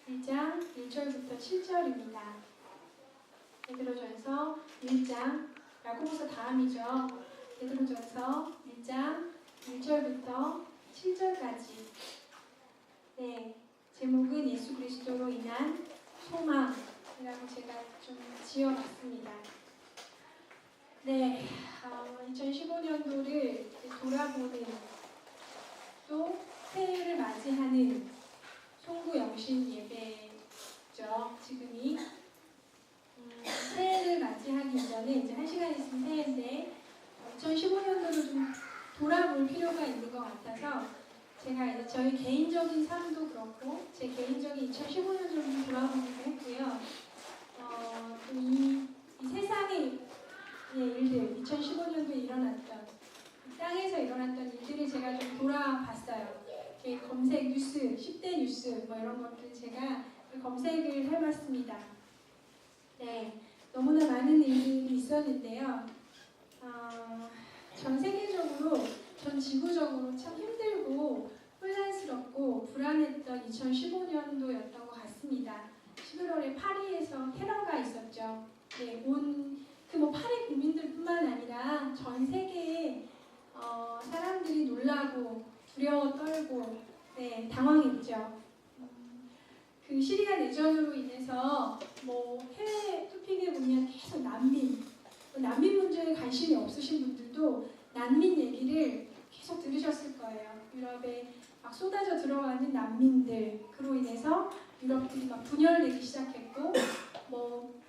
1장 1절부터 7절입니다. 베드로전서 1장, 야고보서 다음이죠. 베드로전서 1장 1절부터 7절까지. 네, 제목은 예수 그리스도로 인한 소망이라고 제가 좀 지어봤습니다. 네, 2015년도를 돌아보는, 또 새해를 맞이하는 송구 영신 예배죠. 지금이 새해를 맞이하기 이전에 이제 1시간 있으면 새해인데 2015년도를 좀 돌아볼 필요가 있는 것 같아서 제가 이제 저희 개인적인 삶도 그렇고 제 개인적인 2015년도를 좀 돌아보기도 했고요. 또 이 세상의 일들, 2015년도에 일어났던 이 땅에서 일어났던 일들을 제가 좀 돌아봤어요. 검색 뉴스, 10대 뉴스 뭐 이런 것들 제가 검색을 해봤습니다. 네, 너무나 많은 일들이 있었는데요. 전 세계적으로, 전 지구적으로 참 힘들고 혼란스럽고 불안했던 2015년도였던 것 같습니다. 11월에 파리에서 테러가 있었죠. 네, 파리 국민들뿐만 아니라 전 세계에 사람들이 놀라고 두려워 떨고 당황했죠. 그 시리아 내전으로 인해서 해외 토픽에 보면 계속 난민 문제에 관심이 없으신 분들도 난민 얘기를 계속 들으셨을 거예요. 유럽에 막 쏟아져 들어가는 난민들, 그로 인해서 유럽들이 막 분열되기 시작했고,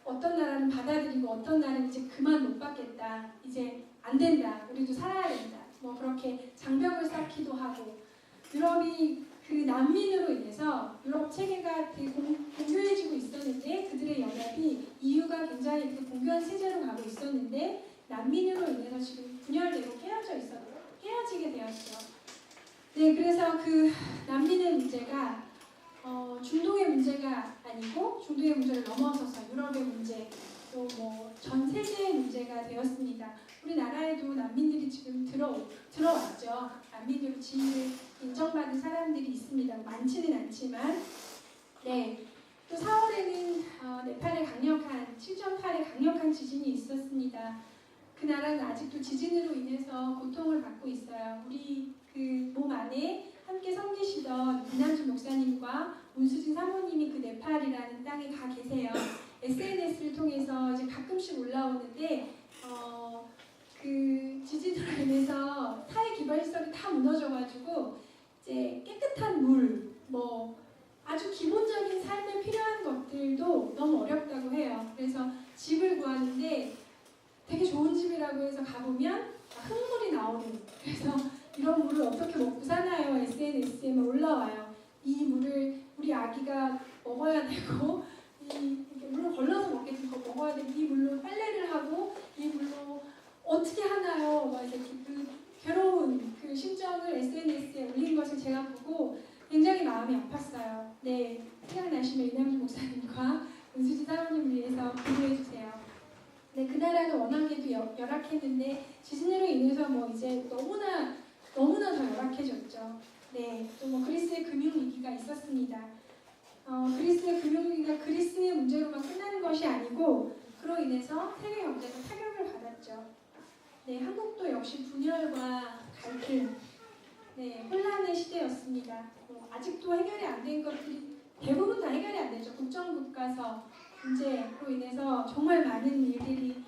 어떤 나라는 받아들이고 어떤 나라는 이제 그만 못 받겠다, 이제 안 된다, 우리도 살아야 된다, 그렇게 장벽을 쌓기도 하고, 유럽이 그 난민으로 인해서 유럽 체계가 되게 공교해지고 있었는데, 그들의 연합이 EU가 굉장히 그 공교한 체제로 가고 있었는데 난민으로 인해서 지금 분열되고 깨어지게 되었죠. 네, 그래서 그 난민의 문제가 중동의 문제가 아니고 중동의 문제를 넘어서서 유럽의 문제, 또 전 세계의 문제가 되었습니다. 우리나라에도 난민들이 지금 들어왔죠. 난민으로 지위를 인정받은 사람들이 있습니다. 많지는 않지만. 네. 또 4월에는 네팔에 7.8의 강력한 지진이 있었습니다. 그 나라는 아직도 지진으로 인해서 고통을 받고 있어요. 우리 그 몸 안에 함께 섬기시던 이남주 목사님과 문수진 사모님이 그 네팔이라는 땅에 가 계세요. SNS를 통해서 이제 가끔씩 올라오는데 그 지진으로 인해서 사회 기반 시설이 다 무너져가지고 이제 깨끗한 물, 아주 기본적인 삶에 필요한 것들도 너무 어렵다고 해요. 그래서 집을 구하는데 되게 좋은 집이라고 해서 가보면 흙물이 나오는, 그래서 이런 물을 어떻게 먹고 사나요? SNS에 올라와요. 이 물을 우리 아기가 먹어야 되고, 물을 걸러서 먹겠지, 그거 먹어야 되고, 이 물로 빨래를 하고, 이 물로 어떻게 하나요? 이렇게 그 괴로운 그 심정을 SNS에 올린 것을 제가 보고 굉장히 마음이 아팠어요. 네, 생각나시면 이남주 목사님과 은수지 사모님을 위해서 기도해주세요. 네, 그 나라는 워낙에도 열악했는데 지진으로 인해서 이제 너무나 더 열악해졌죠. 네, 또 그리스의 금융위기가 있었습니다. 그리스의 금융위기가 그리스의 문제로만 끝나는 것이 아니고 그로 인해서 세계 경제가 타격을 받았죠. 네, 한국도 역시 분열과 갈등, 혼란의 시대였습니다. 아직도 해결이 안 된 것들이 대부분 다 해결이 안 되죠. 국정국가서 문제로 인해서 정말 많은 일들이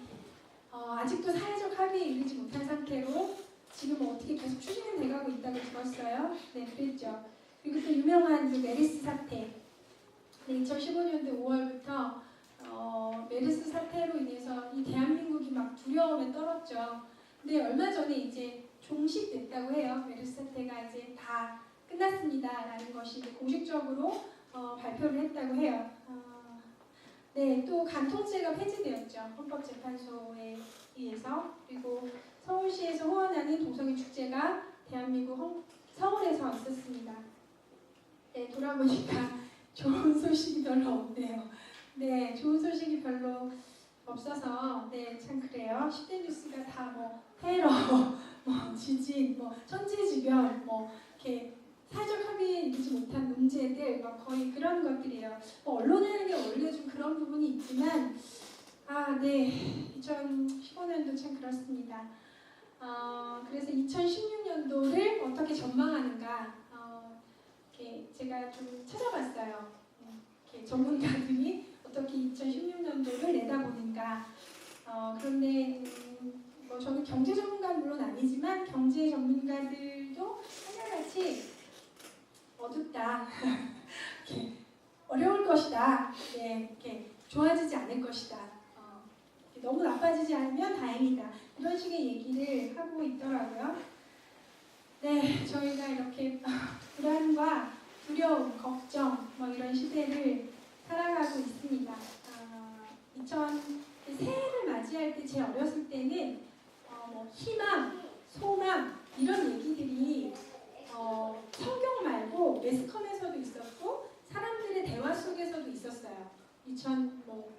아직도 사회적 합의에 이르지 못한 상태로 지금 어떻게 계속 추진이 돼가고 있다고 들었어요. 네, 그랬죠. 그리고 또 유명한 그 메르스 사태. 네, 2015년도 5월부터 메르스 사태로 인해서 이 대한민국이 막 두려움에 떨었죠. 근데 얼마 전에 이제 종식됐다고 해요. 메르스 사태가 이제 다 끝났습니다 라는 것이 이제 공식적으로 발표를 했다고 해요. 네, 또 간통죄가 폐지되었죠. 헌법재판소에 의해서. 그리고 서울시에서 후원하는 동성애 축제가 대한민국 서울에서 있었습니다. 네, 돌아보니까 좋은 소식이 별로 없네요. 네, 좋은 소식이 별로 없어서 참 그래요. 10대 뉴스가 다 테러, 지진, 천재지변, 이렇게 사회적 합의에 이르지 못한 문제들, 막 거의 그런 것들이에요. 언론이라는 게 원래 좀 그런 부분이 있지만, 네, 2015년도 참 그렇습니다. 그래서 2016년도를 어떻게 전망하는가, 이렇게 제가 좀 찾아봤어요. 이렇게 전문가들이 어떻게 2016년도를 내다보는가. 그런데 저는 경제 전문가는 물론 아니지만 경제 전문가들도 한결같이 어둡다, 이렇게 어려울 것이다, 이렇게 좋아지지 않을 것이다, 너무 나빠지지 않으면 다행이다, 이런 식의 얘기를 하고 있더라고요. 네, 저희가 이렇게 불안과 두려움, 걱정, 이런 시대를 살아가고 있습니다. 새해를 맞이할 때, 제 어렸을 때는 희망, 소망 이런 얘기들이 성경 말고 매스컴에서도 있었고 사람들의 대화 속에서도 있었어요.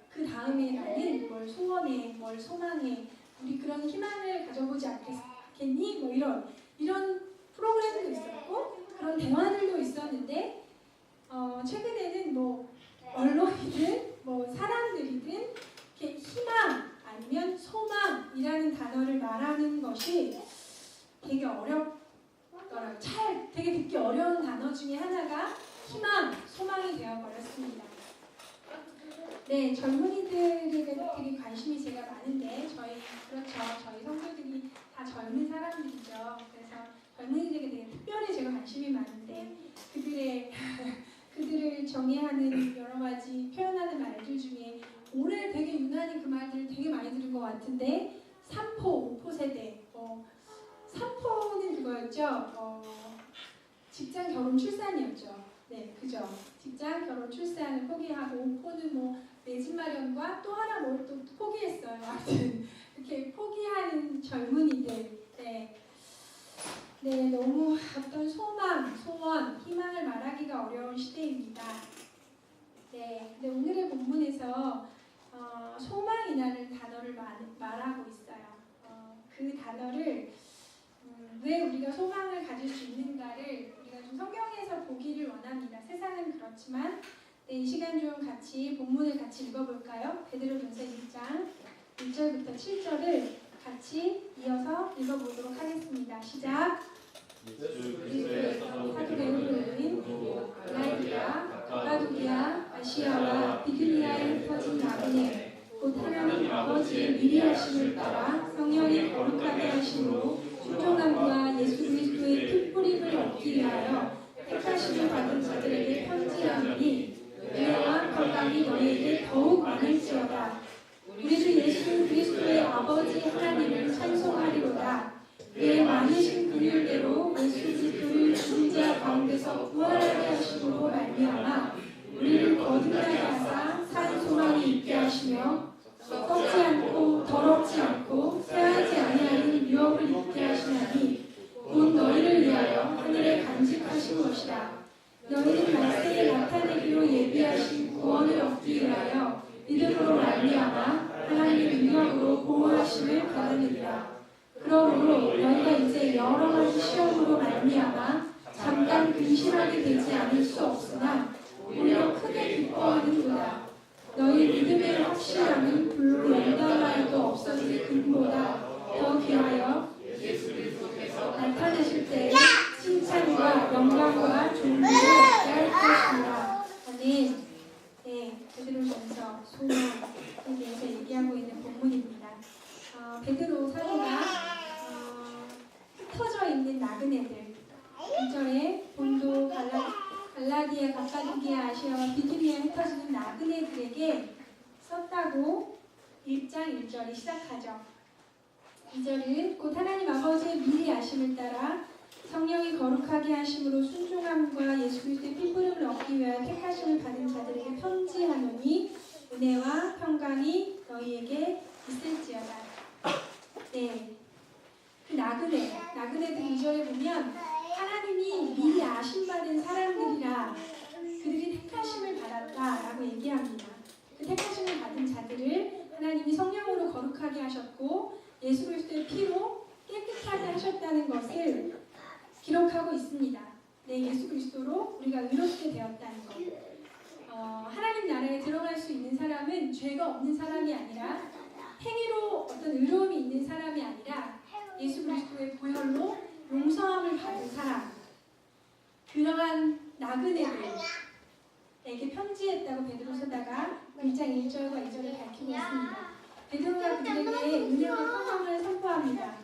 그 다음에 나는 뭘 소원해, 뭘 소망해, 우리 그런 희망을 가져보지 않겠니? 이런 프로그램도 있었고 그런 대화들도 있었는데 최근에는 언론이든 사람들이든 이렇게 희망 아니면 소망이라는 단어를 말하는 것이 되게 어렵더라고요. 되게 듣기 어려운 단어 중에 하나가 희망, 소망이 되어버렸습니다. 네, 젊은이들에게 관심이 제가 많은데 저희 성도들이 다 젊은 사람들이죠. 그래서 젊은이들에게 되게 특별히 제가 관심이 많은데 그들을 정의하는 여러 가지 표현하는 말들 중에 올해 되게 유난히 그 말들을 되게 많이 들은 것 같은데 3포, 5포 세대. 3포는 그거였죠. 직장, 결혼, 출산이었죠. 네, 그죠. 직장, 결혼, 출산을 포기하고 5포는 내 집 마련과 또 하나 또 포기했어요. 아무튼 이렇게 포기하는 젊은이들. 네, 너무 어떤 소망, 소원, 희망을 말하기가 어려운 시대입니다. 네, 근데 오늘의 본문에서 소망이라는 단어를 말하고 있어요. 그 단어를 왜 우리가 소망을 가질 수 있는가를 우리가 좀 성경에서 보기를 원합니다. 세상은 그렇지만 이 시간 좀 같이 본문을 같이 읽어볼까요? 베드로전서 1장 1절부터 7절을 같이 이어서 읽어보도록 하겠습니다. 시작! 사도 베드로인 라이디아, 가파도기아, 아시아와 비두니아에 퍼진 나그네 곧 하나님 아버지의 미리하심을 따라 성령이 거룩하게 하심으로 순종함과 예수 그리스도의 핏뿌림을 얻기 위하여 택하심을 받은 자들에게 편지하노니 은혜와 평강이 너희에게 더욱 많을지어다. 우리 주 예수 그리스도의 아버지 하나님을 찬송하리로다. 그의 많으신 긍휼대로 예수 그리스도를 죽은 자 가운데서 부활하게 하심으로 말미암아 우리를 거듭나게 하사 산 소망이 있게 하시며 썩지 않고 더럽지 않고 쇠하지 아니하는 유업을 입게 하시나니 곧 너희를 위하여 하늘에 간직하신 것이라. 너희는 말세에 나타내기로 예비하신 구원을 얻기 위하여 믿음으로 말미암아 하나님의 능력으로 보호하심을 받으리라. 그러므로 너희가 이제 여러 가지 시험으로 말미암아 잠깐 근심하게 되지 않을 수 없으나 오히려 크게 기뻐하는구나. 너희 믿음의 확실함은 불로 연단하여도 없어질 금보다 더 귀하여 나타내실 때 칭찬과 영광과 존귀를 얻게 할 것이니라. 아멘. 네, 베드로전서 소망에 대해서 얘기하고 있는 본문입니다. 베드로 사도가 흩어져 있는 나그네들 2절에 본도, 갈라디아, 갑바도기아, 아시아와 비두니아에 흩어지는 나그네들에게 썼다고 1장 1절이 시작하죠. 2절은 곧 하나님 아버지의 미리 아심을 따라 성령이 거룩하게 하심으로 순종함과 예수 그리스도의 핏부름을 얻기 위하여 택하심을 받은 자들에게 편지하노니 은혜와 평강이 너희에게 있을지어다. 네, 그 나그네들 2절에 보면 하나님이 미리 아심받은 사람들이라 그들이 택하심을 받았다라고 얘기합니다. 그 택하심을 받은 자들을 하나님이 성령으로 거룩하게 하셨고 예수 그리스도의 피로 깨끗하게 하셨다는 것을 기록하고 있습니다. 예수 그리스도로 우리가 의롭게 되었다는 것. 하나님 나라에 들어갈 수 있는 사람은 죄가 없는 사람이 아니라 행위로 어떤 의로움이 있는 사람이 아니라 예수 그리스도의 보혈로 용서함을 받은 사람. 그러한 나그네들에게 편지했다고 베드로서다가 1장 1절과 2절을 밝히고 있습니다. 베드로가 그들에게 은혜와 평강을 선포합니다.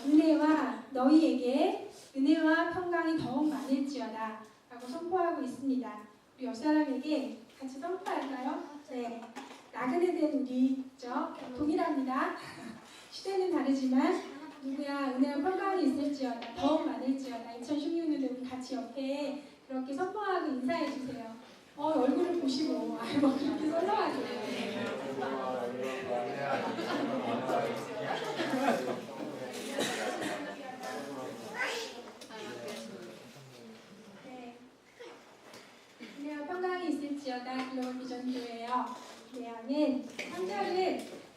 은혜와 너희에게 은혜와 평강이 더욱 많을지어다 라고 선포하고 있습니다. 우리 옆 사람에게 같이 선포할까요? 네, 나그네된 우리죠. 동일합니다. 시대는 다르지만 누구야 은혜와 평강이 있을지어다 더욱 많을지어다 2016년에 우리 같이 옆에 그렇게 선포하고 인사해 주세요. 얼굴을 보시고 그렇게 썰렁하게 은혜와 평강이 있을지어다 글로벌 비전교회예요. 네, 아멘.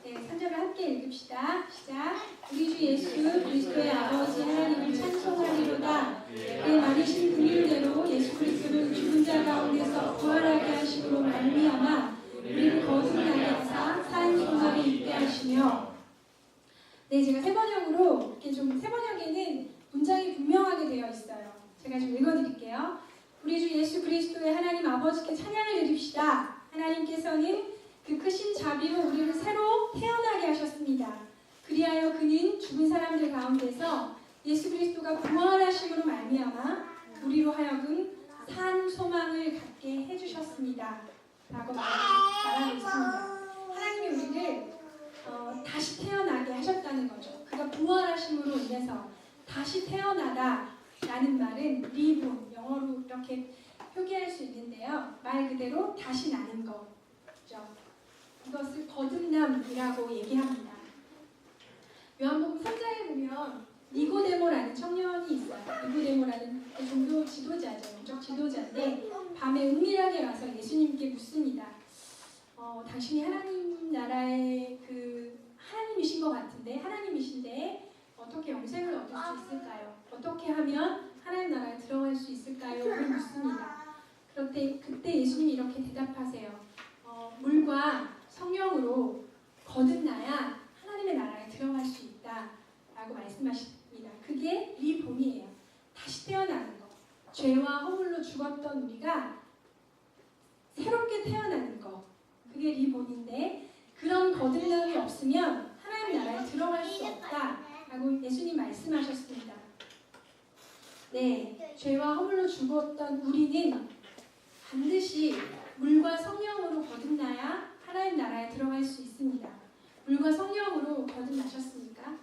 3절을 함께 읽읍시다. 시작. 우리 주 예수 그리스도의 아버지 하나님을 찬송하리로다. 그의 많으신 긍휼대로 예수 그리스도를 죽은 자 가운데서 부활하게 하심으로 말미암아 우리를 거듭나게 하사 산 소망에 있게 하시며. 네, 제가 세번역으로 이렇게 좀 세번역에는 문장이 분명하게 되어 있어요. 제가 좀 읽어드릴게요. 우리 주 예수 그리스도의 하나님 아버지께 찬양을 드립시다. 하나님께서는 그 크신 자비로 우리를 새로 태어나게 하셨습니다. 그리하여 그는 죽은 사람들 가운데서 예수 그리스도가 부활하심으로 말미암아 우리로 하여금 산 소망을 갖게 해주셨습니다. 라고 말하고 있습니다. 하나님이 우리를 다시 태어나게 하셨다는 거죠. 그가 부활하심으로 인해서 다시 태어나다 라는 말은 리본, 영어로 이렇게 표기할 수 있는데요. 말 그대로 다시 나는 거죠. 이것을 거듭남이라고 얘기합니다. 요한복음 3장에 보면 니고데모라는 청년이 있어요. 니고데모라는 종교 지도자죠. 영적 지도자인데 밤에 은밀하게 와서 예수님께 묻습니다. 당신이 하나님 나라의 하나님이신 것 같은데 하나님이신데 어떻게 영생을 얻을 수 있을까요? 어떻게 하면 하나님 나라에 들어갈 수 있을까요? 를 묻습니다. 그때 예수님이 이렇게 대답하세요. 물과 성령으로 거듭나야 하나님의 나라에 들어갈 수 있다 라고 말씀하십니다. 그게 리본이에요. 다시 태어나는 것. 죄와 허물로 죽었던 우리가 새롭게 태어나는 것. 그게 리본인데 그런 거듭남이 없으면 하나님 나라에 들어갈 수 없다 라고 예수님 말씀하셨습니다. 네, 죄와 허물로 죽었던 우리는 반드시 물과 성령으로 거듭나야 하나님 나라에 들어갈 수 있습니다. 물과 성령으로 거듭나셨습니까?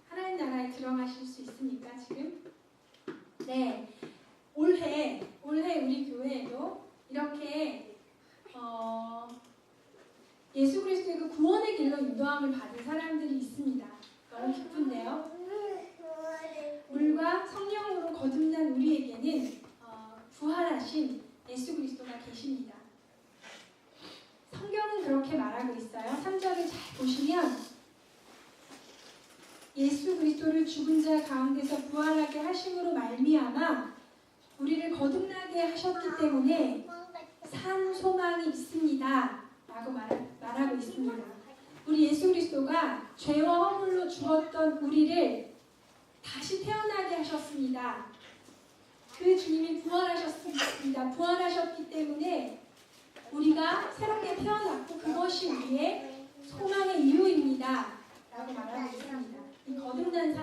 하나님 나라에 들어가실 수 있습니까, 지금? 네, 올해 우리 교회에도 이렇게 예수 그리스도의 그 구원의 길로 인도함을 받은 사람들이 있습니다. 너무 기쁜데요. 물과 성령으로 거듭난 우리에게는 부활하신 예수 그리스도가 계십니다. 성경은 그렇게 말하고 있어요. 3절을 잘 보시면 예수 그리스도를 죽은 자 가운데서 부활하게 하심으로 말미암아 우리를 거듭나게 하셨기 때문에 산 소망이 있습니다. 라고 말하고 있습니다. 우리 예수 그리스도가 죄와 허물로 죽었던 우리를 다시 태어나게 하셨습니다. 그 주님이 부활하셨습니다. 부활하셨기 때문에 우리가 새롭게 태어났고 그것이 우리의 소망의 이유입니다. 라고 말하고 있습니다. 이 거듭난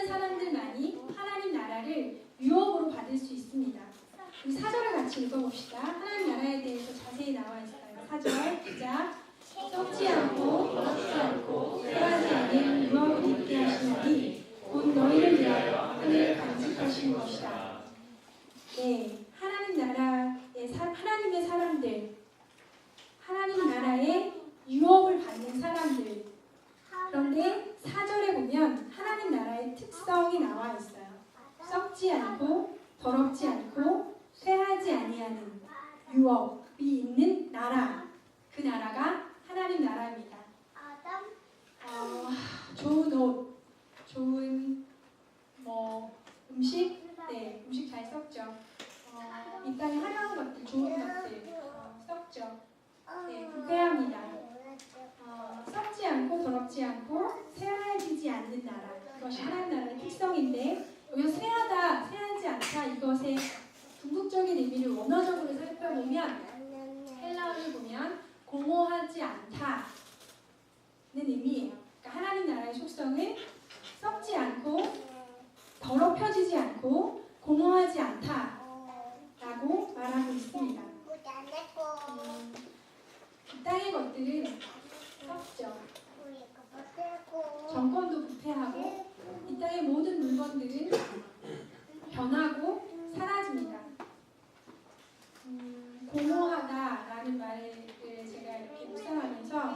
사람들만이 하나님 나라를 유업으로 받을 수 있습니다. 우리 4절을 같이 읽어봅시다. 하나님 나라에 대해서 자세히 나와 있어요. 4절 시작. 썩지 않고 더럽지 않고 쇠하지 않은 유업을 입게 하시나니 곧 너희를 위하여 하늘을 간직하신 것이다. 네, 하나님의 사람들, 하나님 나라의 유업을 받는 사람들. 그런데 4절에 보면 하나님 나라의 특성이 나와 있어요. 썩지 않고 더럽지 않고 쇠하지 아니하는 유업이 있는 나라. 그 나라가 하나님 나라입니다. 좋은 옷, 좋은 음식, 성경의 의미를 원어적으로 살펴보면 헬라어를 보면 공허하지 않다는 의미예요. 그러니까 하나님 나라의 속성은 썩지 않고 더럽혀지지 않고 공허하지 않다라고 말하고 있습니다. 이 땅의 것들은 썩죠. 정권도 부패하고 이 땅의 모든 물건들은 변하고 사라집니다. 공허하다라는 말을 제가 이렇게 묵상하면서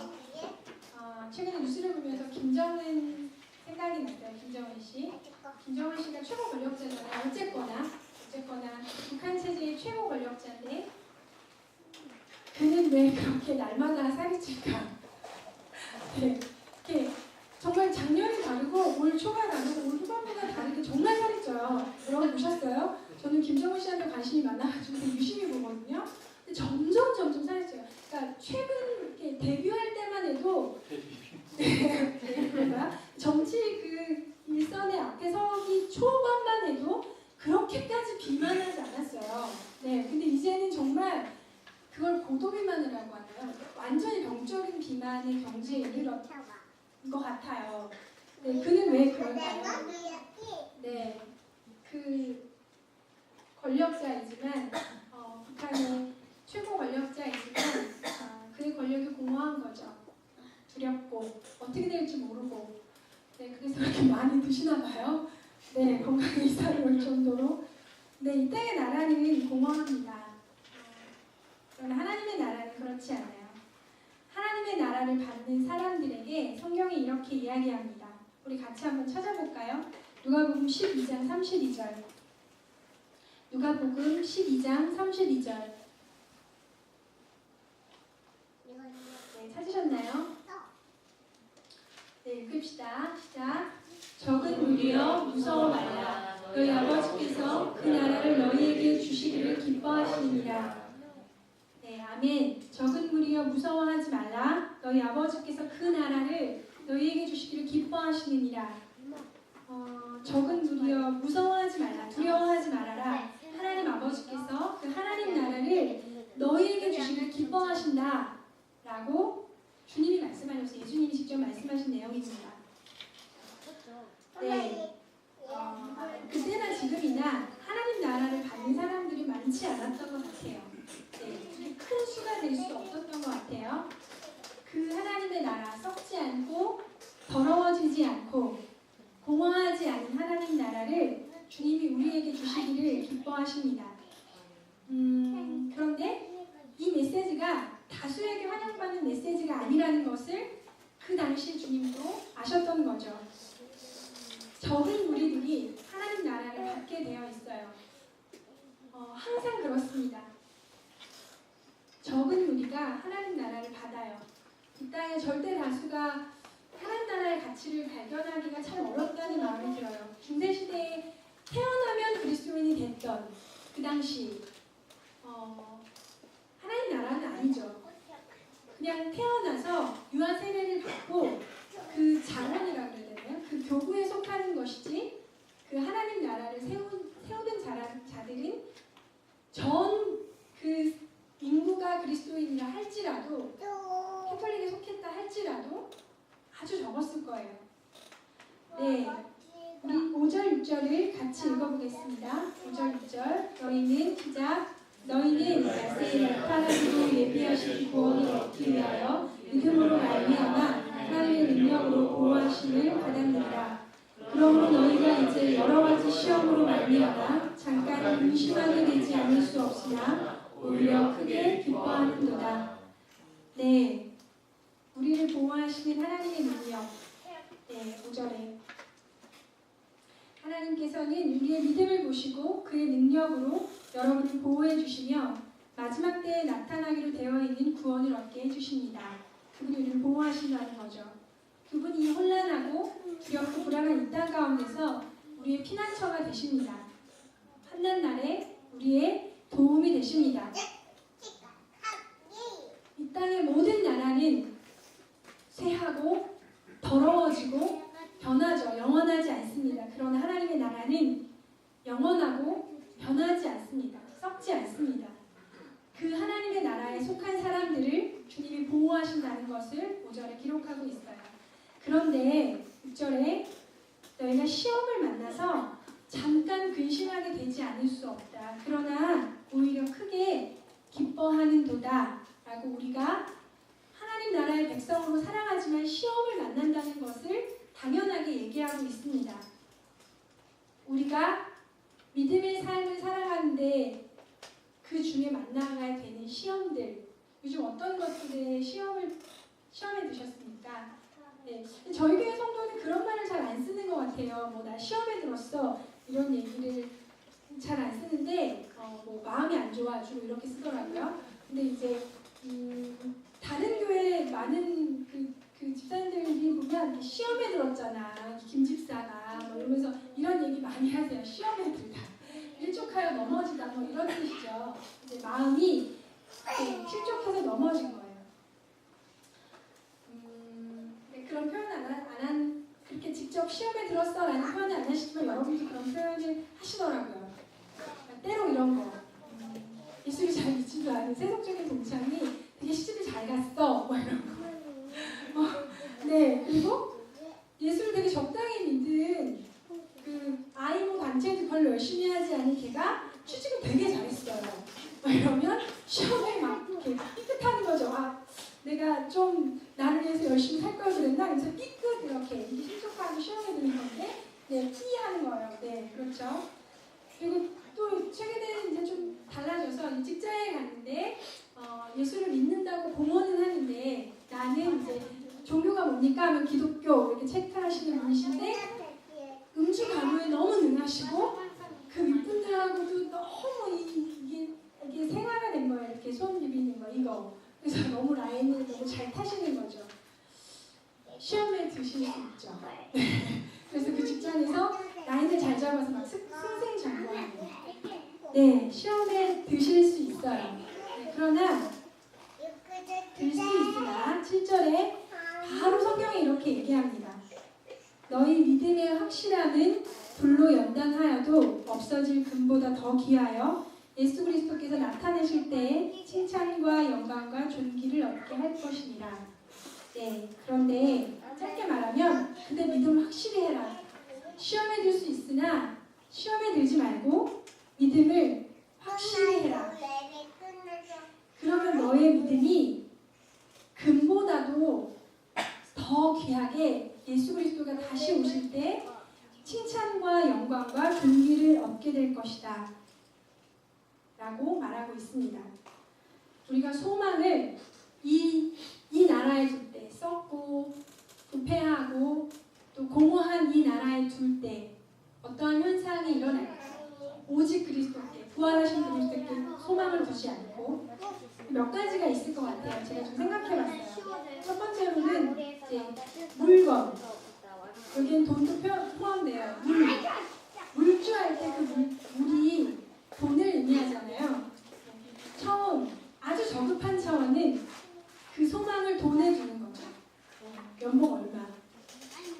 최근에 뉴스를 보면서 김정은 생각이 났어요. 김정은 씨. 김정은 씨가 최고 권력자잖아요. 어쨌거나 북한 체제의 최고 권력자인데 그는 왜 그렇게 날마다 살이 찔까? 네, 이렇게 정말 작년이 다르고 올 초가 다르고 올 후반부가 다르게 정말 살이 쪄요. 여러분 보셨어요? 저는 김정은 씨한테 관심이 많아가지고 유심히 보거든요. 근데 점점 살이 쪄요. 그러니까 최근 이렇게 데뷔할 때만 해도 데뷔가 정치 그 일선의 앞에 서기 초반만 해도 그렇게까지 비만하지 않았어요. 네, 근데 이제는 정말 그걸 고도비만이라고 하나요? 완전히 병적인 비만의 경지에 이르렀 것 같아요. 네, 그는 왜 그럴까요? 네, 그 권력자이지만 북한의 최고 권력자이지만 그의 권력이 공허한 거죠. 두렵고 어떻게 될지 모르고 네, 그래서 그렇게 많이 드시나 봐요. 네, 건강에 이상이 올 정도로 네, 이 땅의 나라는 공허합니다. 그러나 하나님의 나라는 그렇지 않아요. 하나님의 나라를 받는 사람들에게 성경이 이렇게 이야기합니다. 우리 같이 한번 찾아볼까요? 누가복음 12장 32절. 누가복음 12장 32절. 네, 찾으셨나요? 네, 읽읍시다. 시작. 적은 무리여 무서워 말라. 너희 아버지께서 그 나라를 너희에게 주시기를 기뻐하시니라. 네, 아멘. 적은 무리여 무서워하지 말라. 너희 아버지께서 그 나라를 너희에게 주시기를 기뻐하시느니라. 적은 무리여 무서워하지 말라. 두려워하지 말아라. 하나님 아버지께서 그 하나님 나라를 너희에게 주시기를 기뻐하신다. 라고 주님이 말씀하셨어요. 예수님이 직접 말씀하신 내용입니다. 네. 그때나 지금이나 하나님 나라를 받는 사람들이 많지 않았던 것 같아요. 네, 큰 수가 될 수 없었던 것 같아요. 그 하나님의 나라, 썩지 않고 더러워지지 않고 공허하지 않은 하나님 나라를 주님이 우리에게 주시기를 기뻐하십니다. 그런데 이 메시지가 다수에게 환영받는 메시지가 아니라는 것을 그 당시 주님도 아셨던 거죠. 적은 무리들이 하나님 나라를 받게 되어 있어요. 항상 그렇습니다. 적은 무리가 하나님 나라를 받아요. 이 땅의 절대 다수가 하나님 나라의 가치를 발견하기가 참 어렵다는 마음이 들어요. 중세시대에 태어나면 그리스도인이 됐던 그 당시 하나님 나라는 아니죠. 그냥 태어나서 유아 세례를 받고 그 장원이라고 그래야 되나요? 그 교구에 속하는 것이지 그 하나님 나라를 세우는 자들은 전 그 인구가 그리스도인이라 할지라도 캐톨릭에 속했다 할지라도 아주 적었을 거예요. 네, 우리 5절 6절을 같이 읽어보겠습니다. 5절 6절 너희는 시작 너희는 말세에 나타나기로 예비하신 구원을 얻기 위하여 믿음으로 말미암아 하나님의 능력으로 보호하심을 받았느니라. 그러므로 너희가 이제 여러 가지 시험으로 말미암아 잠깐 근심하게 되지 않을 수 없으나 오히려 크게 기뻐하는도다. 네, 우리를 보호하시는 하나님의 능력. 네, 5절에 하나님께서는 우리의 믿음을 보시고 그의 능력으로 여러분을 보호해 주시며 마지막 때에 나타나기로 되어 있는 구원을 얻게 해주십니다. 그분이 우리를 보호하신다는 거죠. 그분이 혼란하고 두렵고 불안한 이 땅 가운데서 우리의 피난처가 되십니다. 환난 날에 우리의 도움이 되십니다. 이 땅의 모든 나라는 쇠하고 더러워지고 변하죠. 영원하지 않습니다. 그러나 하나님의 나라는 영원하고 변하지 않습니다. 썩지 썩지 않습니다. 그 하나님의 나라에 속한 사람들을 주님이 보호하신다는 것을 5절에 기록하고 있어요. 그런데 6절에 너희가 시험을 만나서 잠깐 근심하게 되지 않을 수 없다. 그러나 오히려 크게 기뻐하는도다 라고 우리가 하나님 나라의 백성으로 살아가지만 시험을 만난다는 것을 당연하게 얘기하고 있습니다. 우리가 믿음의 삶을 살아가는데 그 중에 만나야 되는 시험들, 요즘 어떤 것들에 시험에 드셨습니까? 네. 저희 교회 성도는 그런 말을 잘 안 쓰는 것 같아요. 뭐 나 시험에 들었어 이런 얘기를 잘 안 쓰는데 뭐 마음이 안 좋아 주로 이렇게 쓰더라고요. 근데 이제 다른 교회 많은 그 집사님들이 보면 시험에 들었잖아 김 집사가 뭐 이러면서 이런 얘기 많이 하세요. 시험에 들다, 실족하여 넘어지다 뭐 이런 뜻이죠. 이제 마음이 실족해서 넘어진 거예요. 그런 표현 안 그렇게 직접 시험에 들었어라는 표현을 안 하시지만 여러분도 그런 표현을 하시더라고요. 때로 이런 거. 예수를 잘 믿지도 않은 세속적인 동창이 되게 시집을 잘 갔어. 뭐 이런 거. 네, 그리고 예수를 되게 적당히 믿은 그 아이모 단체도 별로 열심히 하지 않은 걔가 취직을 되게 잘했어요. 뭐 이러면 시험에 막 이렇게 삐끗하는 거죠. 아, 내가 좀 나를 위해서 열심히 살 걸 그랬나? 그래서 삐끗 이렇게 실족하고 시험에 드는 건데, 네, 피하는 거예요. 네, 그렇죠. 그리고 또 최근에는 이제 좀 달라져서 직장에 갔는데 예수를 믿는다고 공언은 하는데 나는 이제 종교가 뭡니까? 하면 기독교 이렇게 체크하시는 분이신데 음주 가무에 너무 능하시고 그 윗분들하고도 너무 이게 생활화 된 거예요. 이렇게 손 비비는 거 이거. 그래서 너무 라인을 너무 잘 타시는 거죠. 시험에 드실 수 있죠. 그래서 그 직장에서 라인을 잘 잡아서 막 승승장구하는 거예요. 네, 시험에 드실 수 있어요. 네, 그러나 들 수 있으나 7절에 바로 성경이 이렇게 얘기합니다. 너희 믿음의 확실함은 불로 연단하여도 없어질 금보다 더 귀하여 예수 그리스도께서 나타내실 때에 칭찬과 영광과 존귀를 얻게 할 것이니라. 네, 그런데 짧게 말하면 근데 믿음을 확실히 해라. 시험에 들 수 있으나 시험에 들지 말고 믿음을 확실히 해라. 그러면 너의 믿음이 금보다도 더 귀하게 예수 그리스도가 다시 오실 때 칭찬과 영광과 존귀를 얻게 될 것이다 라고 말하고 있습니다. 우리가 소망을 이 나라에 둘 때, 썩고 부패하고 또 공허한 이 나라에 둘 때 어떠한 현상이 일어날까? 오직 그리스도께, 부활하신 그리스도께 소망을 두지 않고 몇 가지가 있을 것 같아요. 제가 좀 생각해봤어요. 첫 번째로는 이제 물건, 여기는 돈도 포함돼요. 물주할 때 그 물이 돈을 의미하잖아요. 처음, 아주 저급한 차원은 그 소망을 돈에 주는 거죠. 연봉 얼마,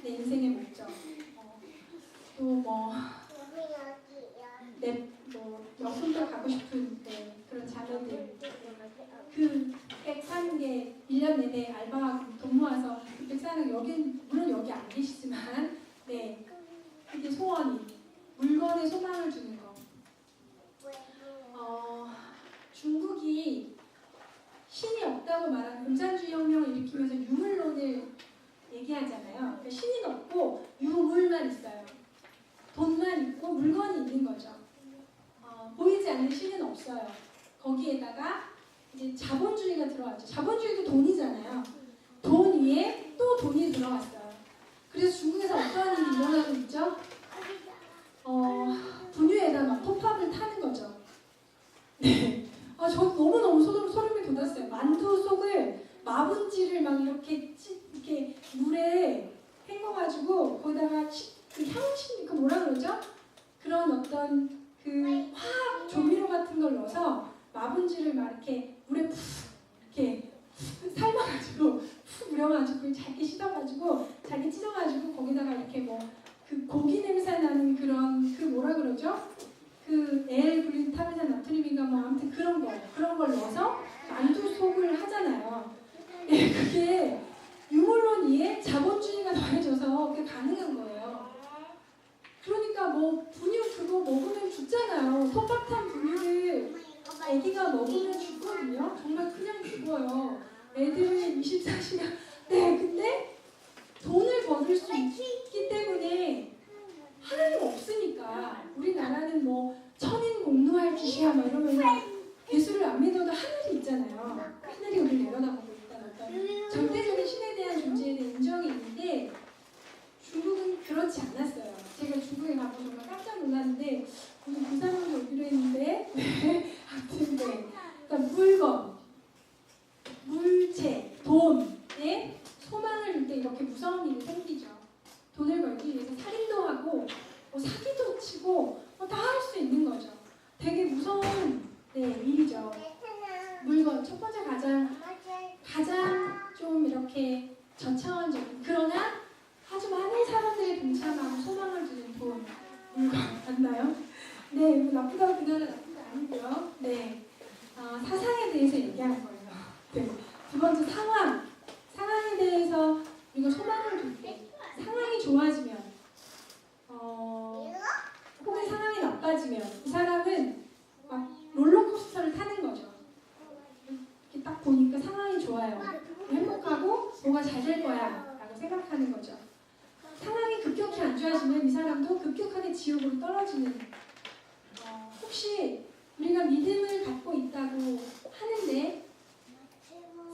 내 인생의 목적, 또 내 명품도 가고 싶은 그런 자녀들, 그 백 사는 게 1년 내내 알바하고 돈 모아서 백 사는 여긴 물론 여기 안 계시지만 네, 그게 소원이 물건에 소망을 주는 거. 중국이 신이 없다고 말한 공산주의 혁명을 일으키면서 유물론을 얘기하잖아요. 그러니까 신이 없고 유물만 있어요. 돈만 있고 물건이 있는 거죠. 보이지 않는 신은 없어요. 거기에다가 이제 자본주의가 들어왔죠. 자본주의도 돈이잖아요. 돈 위에 또 돈이 들어왔어요. 그래서 중국에서 어떠한 일이 일어나고 있죠? 분유에다 막 톱밥을 타는 거죠. 네. 저 너무너무 소름이 돋았어요. 만두 속을 마분지를 막 이렇게 물에 헹궈가지고 거기다가 그 향신, 그 뭐라 그러죠? 그런 어떤 그 화학 조미료 같은 걸 넣어서 마분지를 막 이렇게 물에 푹 이렇게 삶아가지고 푹 우려가지고 잘게 씻어가지고 잘게 찢어가지고 거기다가 이렇게 뭐 그 고기 냄새 나는 그런 그 뭐라 그러죠? 그 L-글루타민산 나트륨인가 뭐 아무튼 그런 걸 넣어서 만두 속을 하잖아요. 예, 그게 유물론 이에 자본주의가 더해져서 그게 가능한 거예요. 그러니까 뭐 분유 그거 먹으면 죽잖아요. 톱밥탄 분유를 아기가 먹으면 죽거든요. 정말 그냥 죽어요. 애들은 24시간. 네, 근데 돈을 벌을 수 있기 때문에 하나님 없으니까 우리나라는 뭐 천인 공노할 짓이야 막 이러면서 예수를 안 믿어도 하늘이 있잖아요. 하늘이 우리를 내려다보고 있다는 어떤 절대적인 신에 대한 존재에 대한 인정이 있는데 중국은 그렇지 않았어요. 제가 중국에 가서 정말 깜짝 놀랐는데 오늘 그 사람을 오기로 했는데 아무튼 네. 그러니까 물건, 물체, 돈에 소망을 둘 때 이렇게 무서운 일이 생기죠. 돈을 벌기 위해서 살인도 하고 뭐 사기도 치고 뭐 다 할 수 있는 거죠. 되게 무서운 일이죠. 물건 첫 번째 가장 좀 이렇게 저차원적인 그러나 아주 많은 사람들이 동참하고 소망을 두는 돈 물건 맞나요? 네, 뭐 나쁘다고 그날은 나쁜 거 아니고요. 네, 사상에 대해서 얘기하는 거예요. 네, 두 번째 상황에 대해서 우리가 소망을 둘 때 상황이 좋아지면 혹은 상황이 나빠지면 이 사람은 막 롤러코스터를 타는 거죠. 이렇게 딱 보니까 상황이 좋아요. 행복하고 뭐가 잘 될 거야 라고 생각하는 거죠. 상황이 급격히 안 좋아지면 이 사람도 급격하게 지옥으로 떨어지는 혹시 우리가 믿음을 갖고 있다고 하는데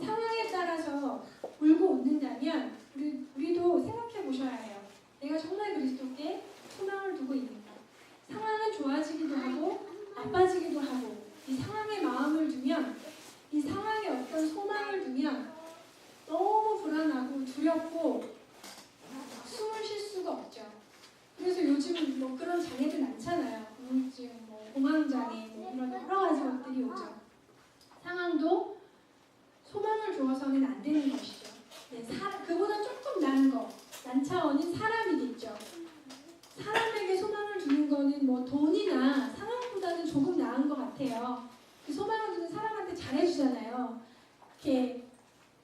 상황에 따라서 울고 웃는다면 우리도 생각해 보셔야 해요. 내가 정말 그리스도께 소망을 두고 있는가. 상황은 좋아지기도 하고 나빠지기도 하고 이 상황에 마음을 두면 이 상황에 어떤 소망을 두면 너무 불안하고 두렵고 숨을 쉴 수가 없죠. 그래서 요즘은 뭐 그런 장애들 많잖아요. 우울증, 뭐 공황장애, 뭐 이런 여러 가지 것들이 오죠. 상황도 소망을 주어서는 안 되는 것이죠. 네, 그보다 조금 난 차원인 사람이겠죠. 사람에게 소망을 주는 거는 뭐 돈이나 상황보다는 조금 나은 것 같아요. 그 소망을 주는 사람한테 잘해주잖아요. 이렇게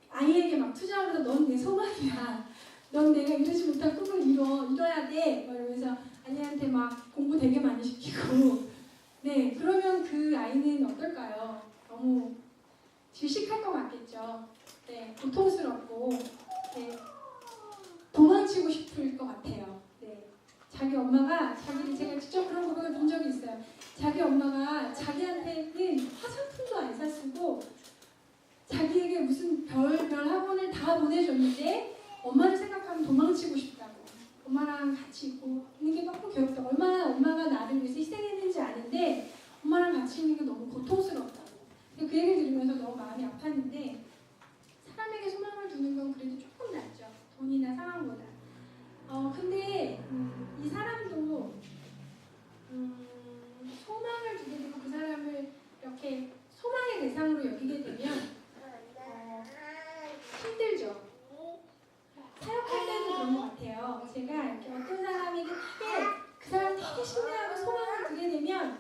아이에게 막 투자하면서 넌 내 소망이야. 넌 내가 이루지 못한 꿈을 이뤄야 돼. 막 이러면서 아이한테 막 공부 되게 많이 시키고. 네, 그러면 그 아이는 어떨까요? 너무 질식할 것 같겠죠. 네, 고통스럽고 네, 도망치고 싶을 것 같아요. 네, 자기 엄마가 제가 직접 그런 고백을 본 적이 있어요. 자기 엄마가 자기한테는 화장품도 안 샀고 자기에게 무슨 별 학원을 다 보내줬는데 엄마를 생각하면 도망치고 싶다고. 엄마랑 같이 있고 있는 게 너무 괴롭다고. 얼마나 엄마가 나를 위해서 희생했는지 아는데 엄마랑 같이 있는 게 너무 고통스럽다고. 그 얘기를 들으면서 너무 마음이 아팠는데 사람에게 소망을 두는 건 그래도 조금 낫죠. 돈이나 상황보다. 근데 이 사람도 소망을 두게 되고 그 사람을 이렇게 소망의 대상으로 여기게 되면 힘들죠. 사역할 때도 그런 것 같아요. 제가 이렇게 어떤 사람에게 그 사람 되게 신뢰하고 소망을 두게 되면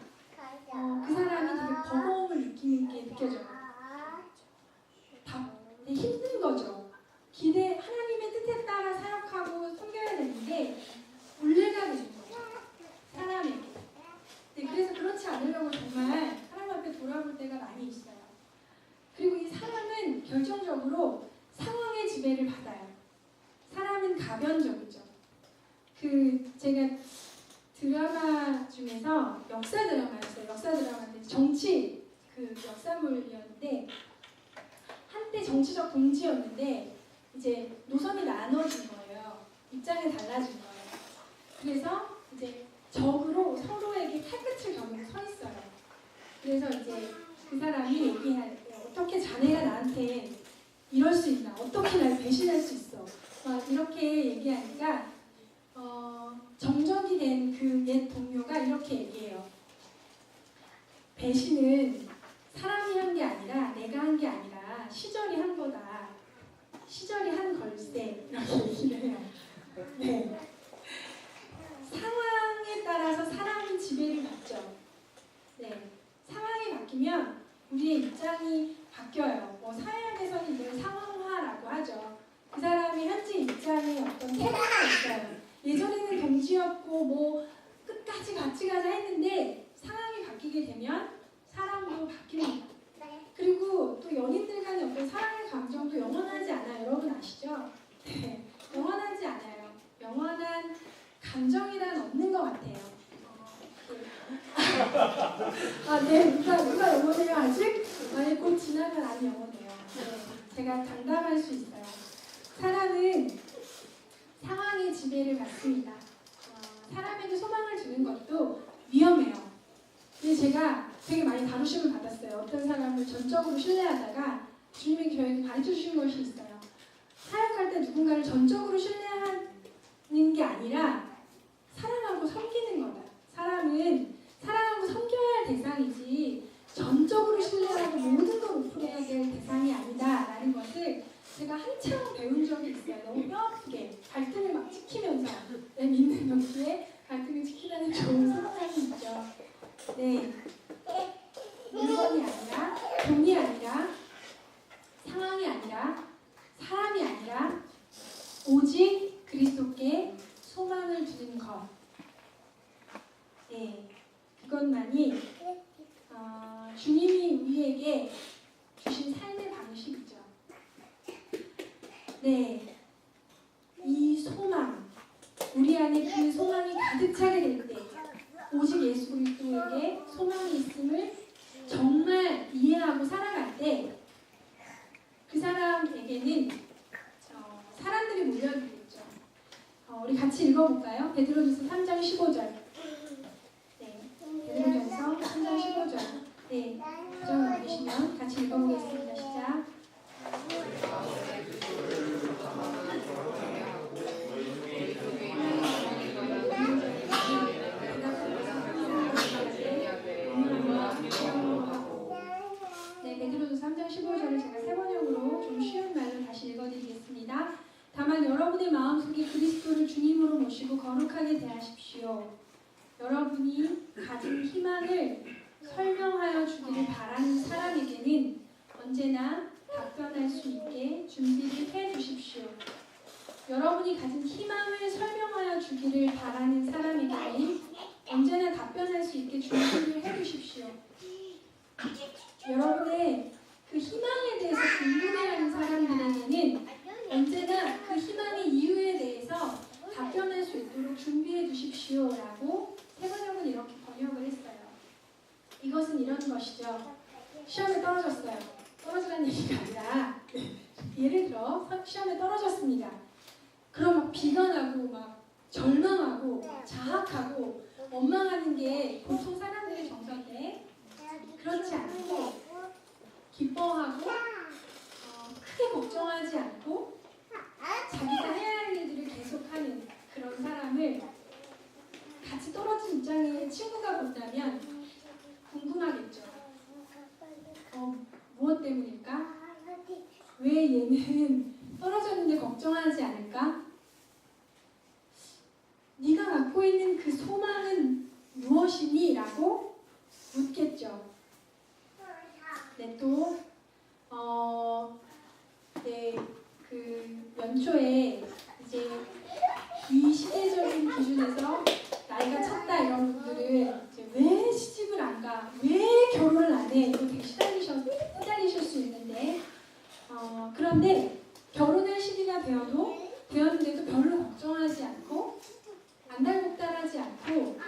그 사람이 되게 버거움을 느끼는 게 느껴져요. 힘든 거죠. 하나님의 뜻에 따라 사역하고 섬겨야 되는데 물레가 되는 거죠. 사람에게. 네, 그래서 그렇지 않으려고 정말 하나님 앞에 돌아볼 때가 많이 있어요. 그리고 이 사람은 결정적으로 상황의 지배를 받아요. 사람은 가변적이죠. 제가 드라마 중에서 역사 드라마였어요. 역사 드라마인데 정치 역사물이었는데 한때 정치적 동지였는데 이제 노선이 나눠진 거예요. 입장이 달라진 거예요. 그래서 이제 적으로 서로에게 칼끝을 겨누고 서 있어요. 그래서 이제 그 사람이 얘기할 때 어떻게 자네가 나한테 이럴 수 있나? 어떻게 날 배신할 수 있어? 막 이렇게 얘기하니까 정적이 된 그 옛 동료가 이렇게 얘기해요. 배신은 사람이 한 게 아니라 내가 한 게 아니라 시절이 한 거다. 시절이 한 걸세. 이렇게 얘기를 해요. 네. 상황에 따라서 사람은 지배를 받죠. 우리의 입장이 바뀌어요. 뭐 사회학에서는 이걸 상황화라고 하죠. 그 사람의 현재 입장에 어떤 태도가 있어요. 예전에는 동지였고 뭐 끝까지 같이 가자 했는데 상황이 바뀌게 되면 사람도 바뀝니다. 그리고 또 연인들 간의 어떤 사랑의 감정도 영원하지 않아요. 여러분 아시죠? 네, 영원하지 않아요. 영원한 감정이란 없는 것 같아요. 네, 누가 영원해요 아직? 아니 곧 지나면 안 영원해요. 네, 제가 장담할 수 있어요. 사람은 상황의 지배를 받습니다. 사람에게 소망을 주는 것도 위험해요. 근데 제가 되게 많이 다루심을 받았어요. 어떤 사람을 전적으로 신뢰하다가 주님이 저에게 가르쳐 주신 것이 있어요. 사역할 때 누군가를 전적으로 신뢰하는 게 아니라 사랑하고 섬기는 거다. 사람은 사랑하고 섬겨야 할 대상이지 전적으로 신뢰하고 모든 걸 오픈해야 될 대상이 아니다라는 것을 제가 한참 배운 적이 있어요. 너무 뼈아프게 갈등을 막 지키면서 내 믿는 동시에 갈등을 지키라는 좋은 생각이 있죠. 네, 물건이 아니라 돈이 아니라 상황이 아니라 사람이 아니라 오직 그리스도께 소망을 두는 것. 네, 그것만이 주님이 우리에게 주신 삶의 방식이죠. 네, 이 소망, 우리 안에 그 소망이 가득 차게 될 때, 오직 예수 그리스도에게 소망이 있음을 정말 이해하고 살아갈 때, 그 사람에게는 사람들이 몰려들겠죠. 우리 같이 읽어볼까요? 베드로전서 3장 15절. 네, 베드로전서 3장 15절. 네, 가정 나오시면 같이 읽어보겠습니다. 시작. 네, 베드로전서 3장 15절을 제가 세 번역으로 좀 쉬운 말로 다시 읽어드리겠습니다. 다만 여러분의 마음속에 그리스도를 주님으로 모시고 거룩하게 대하십시오. 여러분이 가진 희망을 설명하여 주기를 바라는 사람에게는 언제나 답변할 수 있게 준비를 해 주십시오. 여러분이 가진 희망을 설명하여 주기를 바라는 사람에게는 언제나 답변할 수 있게 준비를 해 주십시오. 여러분의 그 희망에 대해서 궁금해하는 사람들에게는 언제나 그 희망의 이유에 대해서 답변할 수 있도록 준비해 주십시오 라고 세번역은 이렇게 번역을 했어요. 이것은 이런 것이죠. 시험에 떨어졌어요. 떨어지라는 얘기가 아니라 예를 들어 시험에 떨어졌습니다. 그럼 막 비관하고 막 절망하고 자학하고 원망하는 게 보통 사람들의 정서인데 그렇지 않고 기뻐하고 크게 걱정하지 않고 자기가 해야 할 일들을 계속하는 그런 사람을 같이 떨어진 입장의 친구가 본다면 궁금하겠죠. 무엇 때문일까? 왜 얘는 떨어졌는데 걱정하지 않을까? 네가 갖고 있는 그 소망은 무엇이니? 라고 묻겠죠. 네, 또 그 연초에 이제 이 시대적인 기준에서 나이가 찼다 이런 분들은 이제 왜 시집을 안 가? 왜 결혼을 안 해? 이거 되게 시달리실 수 있는데 그런데 결혼할 시기가 되었는데도 별로 걱정하지 않고 안달복달하지 않고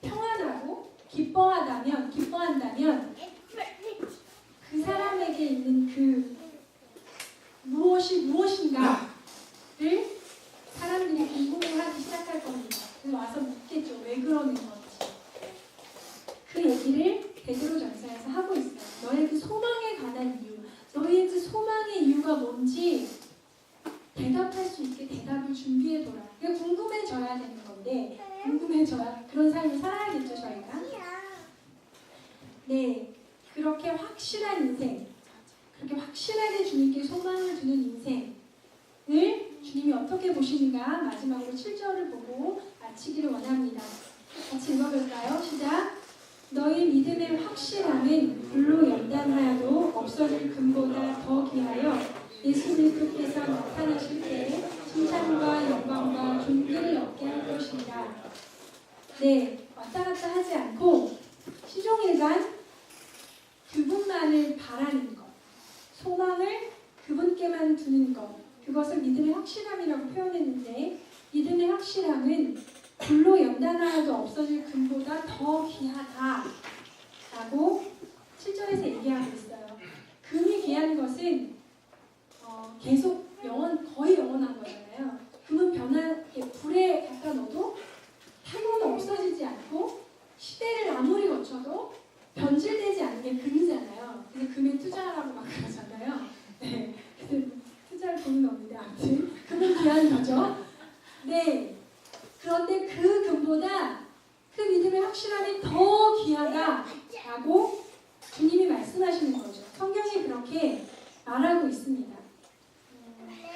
평안하고 기뻐한다면 그 사람에게 있는 그 무엇이 무엇인가를 사람들이 궁금해하기 시작할 겁니다. 그래서 와서 묻겠죠. 왜 그러는 건지. 그 얘기를 베드로전서에서 하고 있어요. 너의 그 소망에 관한 이유, 너의 그 소망의 이유가 뭔지 대답할 수 있게 대답을 준비해둬라. 이게 궁금해져야 되는 건데 궁금해져야 그런 삶을 살아야겠죠 저희가. 네, 그렇게 확실한 인생, 그렇게 확실하게 주님께 소망을 두는 인생을 주님이 어떻게 보시는가 마지막으로 7절을 보고 마치기를 원합니다. 같이 읽어볼까요? 시작. 너희 믿음의 확실함은 불로 연다 없어질 금보다 더 귀하여 예수 그리스도께서 나타나실 때 칭찬과 영광과 존귀를 얻게 할 것입니다. 네, 왔다 갔다 하지 않고 시종일관 그분만을 바라는 것, 소망을 그분께만 두는 것, 그것을 믿음의 확실함이라고 표현했는데, 믿음의 확실함은 불로 연단하여도 없어질 금보다 더 귀하다라고 7절에서 얘기하고 있어요. 금이 귀한 것은 계속 거의 영원한 거잖아요. 금은 불에 갖다 넣어도 타고는 없어지지 않고 시대를 아무리 거쳐도 변질되지 않는 게 금이잖아요. 그래서 금에 투자하라고 막 그러잖아요. 네, 투자할 돈은 없는데 아무튼 금은 귀한 거죠. 네, 그런데 그 금보다 그 믿음의 확실함이 더 귀하다라고 주님이 말씀하시는 거죠. 성경이 그렇게 말하고 있습니다.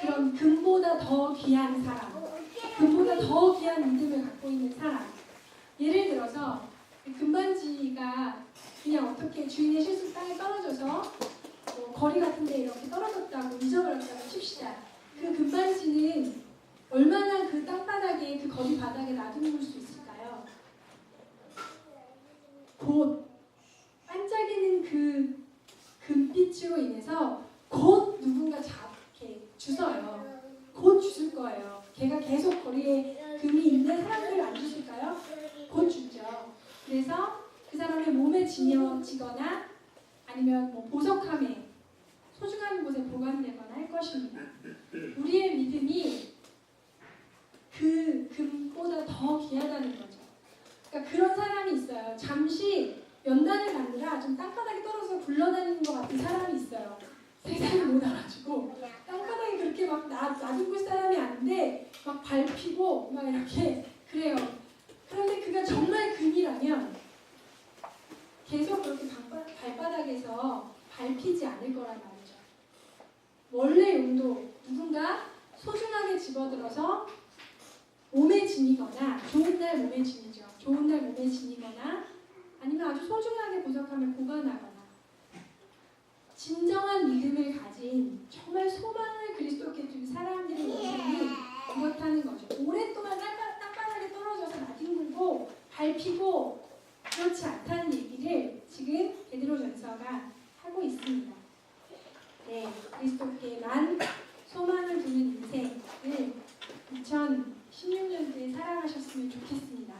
그런 금보다 더 귀한 사람, 금보다 더 귀한 믿음을 갖고 있는 사람. 예를 들어서 금반지가 그냥 어떻게 주인의 실수 땅에 떨어져서 거리 같은 데 이렇게 떨어졌다고 잊어버렸다고 칩시다. 그 금반지는 얼마나 그 땅바닥에 그 거리 바닥에 놔두는 수 있을까요? 곧 반짝이는 그 금빛으로 인해서 곧 누군가 이렇게 주워요. 곧 주실 거예요. 걔가 계속 거리에 금이 있는 사람들을 안 주실까요? 곧 주죠. 그래서 그 사람의 몸에 지거나 아니면 보석함에 소중한 곳에 보관되거나 할 것입니다. 우리의 믿음이 그 금보다 더 귀하다는 거죠. 그러니까 그런 사람이 있어요. 잠시 연단을 받느라 좀 땅바닥에 떨어져서 굴러다니는 것 같은 사람이 있어요. 세상을 못 알아주고 땅바닥에 그렇게 막 놔두고 사람이 아닌데 막 밟히고 막 이렇게 그래요. 그런데 그가 정말 금이라면 계속 그렇게 발바닥에서 밟히지 않을 거란 말이죠. 원래 용도 누군가 소중하게 집어들어서 몸에 지니거나 좋은 날 몸에 지니죠. 좋은 날 몸에 지니거나 아니면 아주 소중하게 보석함을 보관하거나 진정한 믿음을 가진 정말 소망을 그리스도께 둔 사람들의 모습이 이렇다는 거죠. 오랫동안 땅바닥에 떨어져서 나뒹굴고 밟히고 그렇지 않다는 얘기를 지금 베드로전서가 하고 있습니다. 네, 그리스도께만 소망을 두는 인생을 2016년도에 살아가셨으면 좋겠습니다.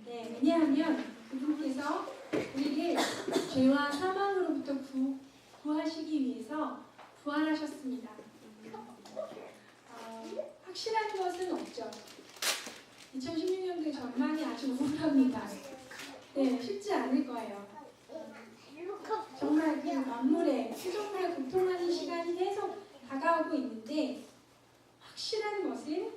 네, 왜냐하면 그분께서 우리를 죄와 사망으로부터 구하시기 위해서 부활하셨습니다. 확실한 것은 없죠. 2016년도의 전망이 아주 우울합니다. 네, 쉽지 않을 거예요. 정말 그 만물에, 수종물에 고통하는 시간이 계속 다가오고 있는데 확실한 것은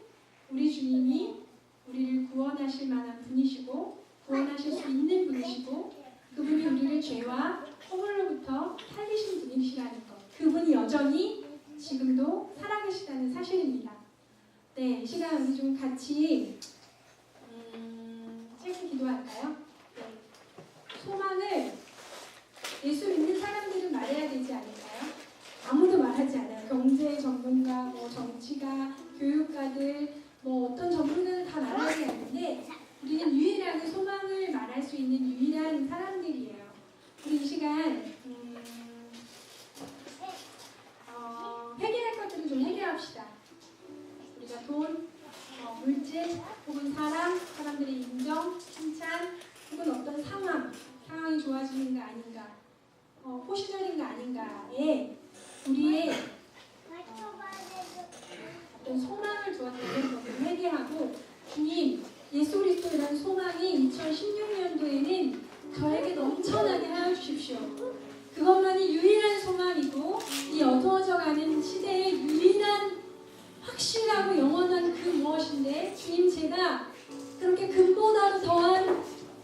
우리 주님이 우리를 구원하실 만한 분이시고 구원하실 수 있는 분이시고 그분이 우리를 죄와 허물로부터 살리신 분이시라는 것. 그분이 여전히 지금도 살아계시다는 사실입니다. 네, 이 시간 우리 좀 같이 짧게 기도할까요? 네. 소망을 예수 믿는 사람들은 말해야 되지 않을까요? 아무도 말하지 않아요. 경제 전문가, 정치가, 교육가들, 어떤 전문가는 다 말하지 않는데 우리는 유일하게 소망을 말할 수 있는 유일한 사람들이에요. 우리 이 시간 해결할 것들을 좀 해결합시다. 우리가 돈, 물질, 혹은 사람들의 인정, 칭찬, 혹은 어떤 상황이 좋아지는가 아닌가, 호시절인가 아닌가에 우리의 어떤 소망을 두었다는 것을 회개하고 주님, 예수 그리스도라는 소망이 2016년도에는 저에게 넘쳐나게 하여 주십시오. 그것만이 유일한 소망이고 이 어두워져가는 시대의 유일한 확실하고 영원한 그 무엇인데 주님, 제가 그렇게 금보다도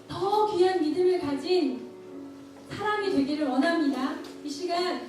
더 귀한 믿음을 가진 사람이 되기를 원합니다. 이 시간